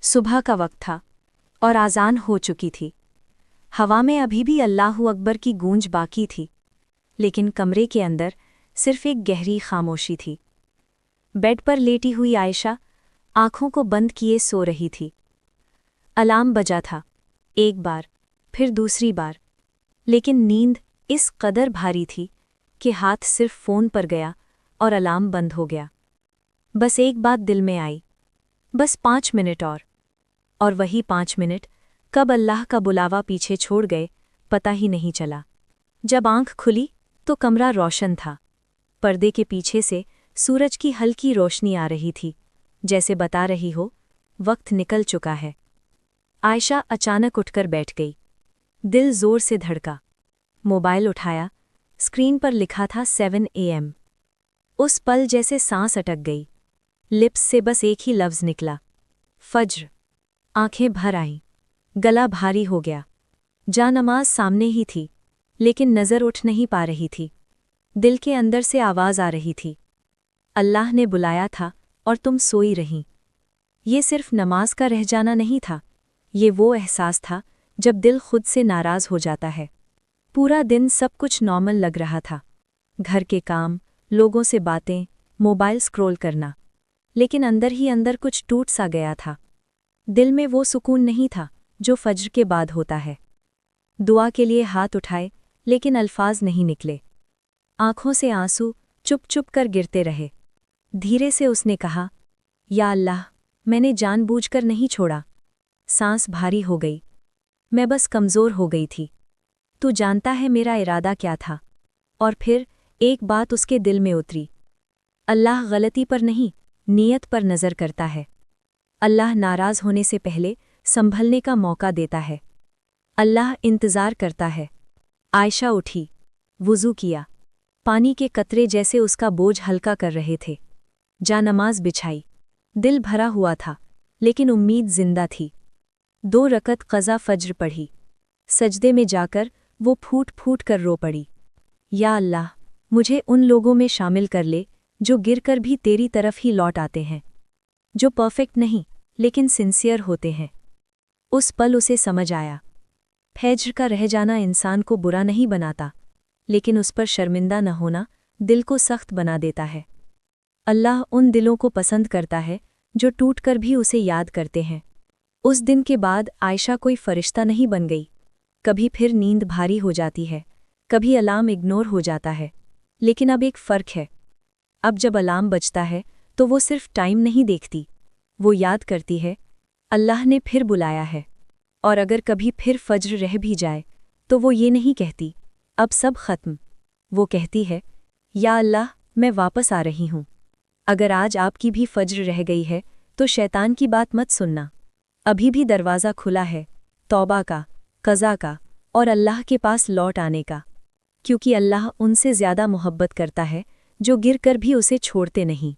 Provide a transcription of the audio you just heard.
सुबह का वक्त था और आज़ान हो चुकी थी। हवा में अभी भी अल्लाहू अकबर की गूंज बाकी थी, लेकिन कमरे के अंदर सिर्फ एक गहरी खामोशी थी। बेड पर लेटी हुई आयशा आंखों को बंद किए सो रही थी। अलार्म बजा था, एक बार, फिर दूसरी बार, लेकिन नींद इस कदर भारी थी कि हाथ सिर्फ फ़ोन पर गया और अलार्म बंद हो गया। बस एक बात दिल में आई, बस 5 मिनट और वही 5 मिनट कब अल्लाह का बुलावा पीछे छोड़ गए पता ही नहीं चला। जब आंख खुली तो कमरा रोशन था। पर्दे के पीछे से सूरज की हल्की रोशनी आ रही थी, जैसे बता रही हो वक्त निकल चुका है। आयशा अचानक उठकर बैठ गई। दिल जोर से धड़का। मोबाइल उठाया, स्क्रीन पर लिखा था 7 AM। उस पल जैसे सांस अटक गई। लिप्स से बस एक ही लफ्ज़ निकला, फज्र। आंखें भर आईं, गला भारी हो गया। जानमाज़ सामने ही थी, लेकिन नज़र उठ नहीं पा रही थी। दिल के अंदर से आवाज़ आ रही थी, अल्लाह ने बुलाया था और तुम सोई रहीं। ये सिर्फ नमाज का रह जाना नहीं था, ये वो एहसास था जब दिल खुद से नाराज़ हो जाता है। पूरा दिन सब कुछ नॉर्मल लग रहा था, घर के काम, लोगों से बातें, मोबाइल स्क्रॉल करना, लेकिन अंदर ही अंदर कुछ टूट सा गया था। दिल में वो सुकून नहीं था जो फज्र के बाद होता है। दुआ के लिए हाथ उठाए, लेकिन अल्फाज नहीं निकले। आंखों से आंसू चुप चुप कर गिरते रहे। धीरे से उसने कहा, या अल्लाह, मैंने जानबूझकर नहीं छोड़ा। सांस भारी हो गई। मैं बस कमज़ोर हो गई थी। तू जानता है मेरा इरादा क्या था। और फिर एक बात उसके दिल में उतरी, अल्लाह गलती पर नहीं, नीयत पर नज़र करता है। अल्लाह नाराज़ होने से पहले संभलने का मौका देता है। अल्लाह इंतज़ार करता है। आयशा उठी, वुज़ू किया। पानी के कतरे जैसे उसका बोझ हल्का कर रहे थे। जानमाज़ बिछाई। दिल भरा हुआ था, लेकिन उम्मीद जिंदा थी। 2 रकत क़ज़ा फ़ज्र पढ़ी। सजदे में जाकर वो फूट फूट कर रो पड़ी, या अल्लाह, मुझे उन लोगों में शामिल कर ले जो गिरकर भी तेरी तरफ ही लौट आते हैं, जो परफेक्ट नहीं लेकिन सिंसियर होते हैं। उस पल उसे समझ आया, फज्र का रह जाना इंसान को बुरा नहीं बनाता, लेकिन उस पर शर्मिंदा न होना दिल को सख्त बना देता है। अल्लाह उन दिलों को पसंद करता है जो टूटकर भी उसे याद करते हैं। उस दिन के बाद आयशा कोई फरिश्ता नहीं बन गई। कभी फिर नींद भारी हो जाती है, कभी अलार्म इग्नोर हो जाता है, लेकिन अब एक फ़र्क है। अब जब अलार्म बजता है तो वो सिर्फ टाइम नहीं देखती, वो याद करती है, अल्लाह ने फिर बुलाया है। और अगर कभी फिर फज्र रह भी जाए तो वो ये नहीं कहती, अब सब ख़त्म। वो कहती है, या अल्लाह, मैं वापस आ रही हूँ। अगर आज आपकी भी फज्र रह गई है तो शैतान की बात मत सुनना। अभी भी दरवाज़ा खुला है, तौबा का, क़ज़ा का और अल्लाह के पास लौट आने का, क्योंकि अल्लाह उनसे ज़्यादा मोहब्बत करता है जो गिर कर भी उसे छोड़ते नहीं।